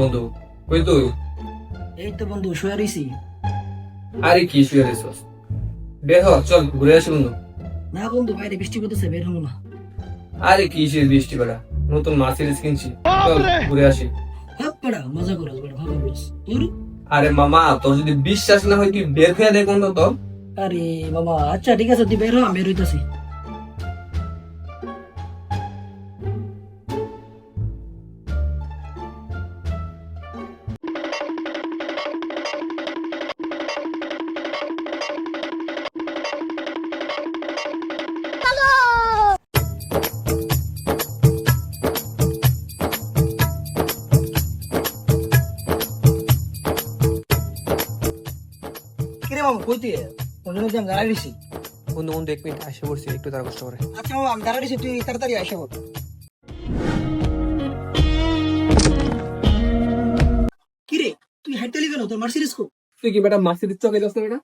বন্ধু, কই তুই? এই তো বন্ধু শুয়ে রইছি। আরে কি শুয়ে রেছস? বের হ, চল ঘুরে আসি বন্ধু। না বন্ধু, বাইরে বৃষ্টি পড়তেছে, বের হবো না। আরে কি সে বৃষ্টি বেড়া, নতুন মার্সিডিজ কিনছি, চল ঘুরে আসি। হাপ পাড়া মজা করস, বড় ভালো করস তোর। আরে মামা, তোর যদি বিশ্বাস না হয় তুই বের হয়ে দেখ অন্তত। আরে মামা, আচ্ছা ঠিক আছে, তুই বের হ, আমি বের হইতাছি। কিরে মামা, কই তুই? ওর জন্য আমি দাঁড়াই রইছি। বন্ধু বন্ধু, 1 মিনিট আসে পড়ছি, একটু তারা কষ্ট করে। আচ্ছা মামা, আমি দাঁড়াই রইছি, তুই তাড়াতাড়ি আইসা বল। কিরে, তুই হাঁটতে কেন? তোর মার্সিডিজ কো? তুই কি বেটা মার্সিডিজ চকে যাস না বেটা?